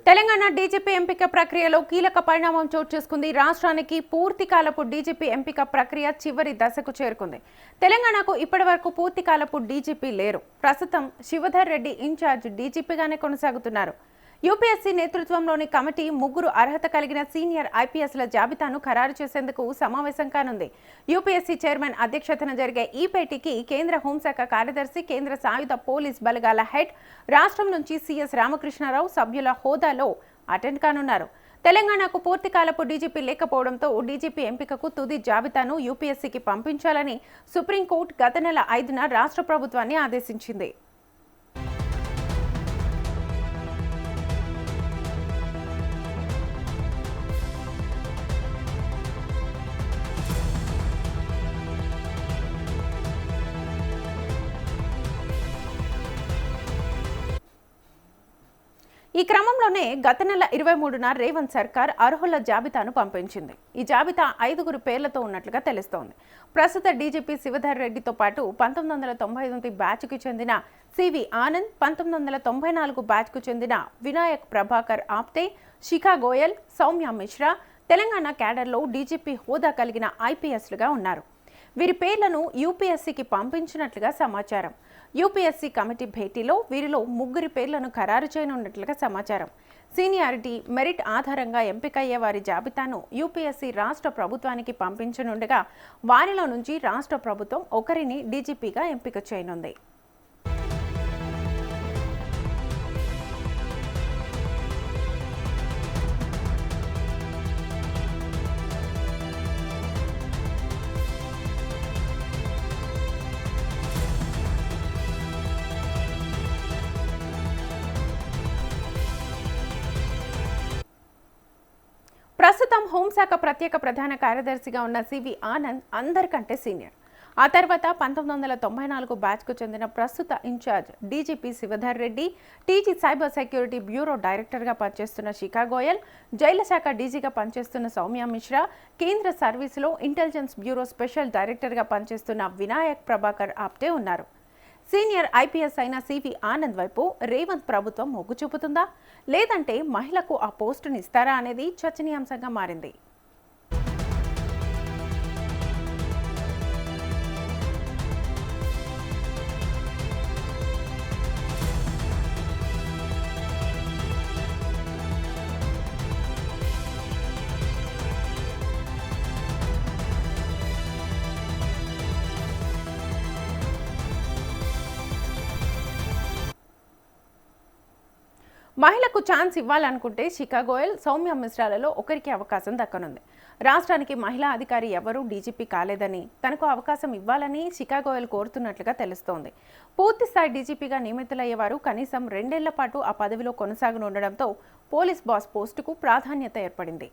Telangana DGP ఎంపిక ప్రక్రియలో కీలక పరిణామం చోటు చేసుకుంది. రాష్ట్రానికి పూర్తికాలపు డీజీపీ ఎంపిక ప్రక్రియ చివరి దశకు చేరుకుంది. తెలంగాణకు ఇప్పటివరకు పూర్తికాలపు డీజీపీ లేరు. ప్రస్తుతం శివధర్ రెడ్డి ఇన్ఛార్జ్ డీజీపీగానే కొనసాగుతున్నారు. యూపీఎస్సీ నేతృత్వంలోని కమిటీ ముగ్గురు అర్హత కలిగిన సీనియర్ ఐపీఎస్ల జాబితాను ఖరారు చేసేందుకు సమావేశం కానుంది. యూపీఎస్సీ చైర్మన్ అధ్యక్షతన జరిగే ఈ భేటీకి కేంద్ర హోంశాఖ కార్యదర్శి, కేంద్ర సాయుధ పోలీస్ బలగాల హెడ్, రాష్ట్రం నుంచి సీఎస్ రామకృష్ణారావు సభ్యుల హోదాలో అటెండ్ కానున్నారు. తెలంగాణకు పూర్తికాలపు డీజీపీ లేకపోవడంతో డీజీపీ ఎంపికకు తుది జాబితాను యూపీఎస్సీకి పంపించాలని సుప్రీంకోర్టు గత నెల 5న రాష్ట్ర ప్రభుత్వాన్ని ఆదేశించింది. ఈ క్రమంలోనే గత నెల 23న రేవంత్ సర్కార్ అర్హుల జాబితాను పంపించింది. ఈ జాబితా 5గురు పేర్లతో ఉన్నట్లుగా తెలుస్తోంది. ప్రస్తుత డీజీపీ శివధర్ రెడ్డితో పాటు 1999 బ్యాచ్కు చెందిన సివి ఆనంద్, 1994 బ్యాచ్కు చెందిన వినాయక్ ప్రభాకర్ ఆప్తే, శిఖా గోయల్, సౌమ్య మిశ్రా తెలంగాణ క్యాడర్లో డీజీపీ హోదా కలిగిన ఐపీఎస్లుగా ఉన్నారు. వీరి పేర్లను యూపీఎస్సీకి పంపించినట్లుగా సమాచారం. యూపీఎస్సీ కమిటీ భేటీలో వీరిలో ముగ్గురి పేర్లను ఖరారు చేయనున్నట్లుగా సమాచారం. సీనియారిటీ, మెరిట్ ఆధారంగా ఎంపికయ్యే వారి జాబితాను యూపీఎస్సీ రాష్ట్ర ప్రభుత్వానికి పంపించనుండగా వారిలో నుంచి రాష్ట్ర ప్రభుత్వం ఒకరిని డీజీపీగా ఎంపిక చేయనుంది. ప్రస్తుతం హోంశాఖ ప్రత్యేక ప్రధాన కార్యదర్శిగా ఉన్న సివి ఆనంద్ అందరికంటే సీనియర్. ఆ తర్వాత 1994 బ్యాచ్కు చెందిన ప్రస్తుత in charge DGP Shivdhar Reddy, TG cyber security bureau డైరెక్టర్గా పనిచేస్తున్న శిఖా గోయల్, జైళ్ల శాఖ డీజీగా పనిచేస్తున్న సౌమ్య మిశ్రా, కేంద్ర సర్వీసులో ఇంటెలిజెన్స్ బ్యూరో స్పెషల్ డైరెక్టర్గా పనిచేస్తున్న వినాయక్ ప్రభాకర్ ఆప్టే ఉన్నారు. సీనియర్ ఐపీఎస్ అయిన సివి ఆనంద్ వైపు రేవంత్ ప్రభుత్వం మొగ్గు చూపుతుందా, లేదంటే మహిళకు ఆ పోస్టును ఇస్తారా అనేది చర్చనీయాంశంగా మారింది. మహిళకు ఛాన్స్ ఇవ్వాలనుకుంటే శిఖా గోయల్, సౌమ్య మిశ్రాలలో ఒకరికి అవకాశం దక్కనుంది. రాష్ట్రానికి మహిళా అధికారి ఎవరూ డీజీపీ కాలేదని, తనకు అవకాశం ఇవ్వాలని శిఖా గోయల్ కోరుతున్నట్లుగా తెలుస్తోంది. పూర్తిస్థాయి డీజీపీగా నియమితులయ్యేవారు కనీసం 2 ఏళ్ల పాటు ఆ పదవిలో కొనసాగనుండడంతో పోలీస్ బాస్ పోస్టుకు ప్రాధాన్యత ఏర్పడింది.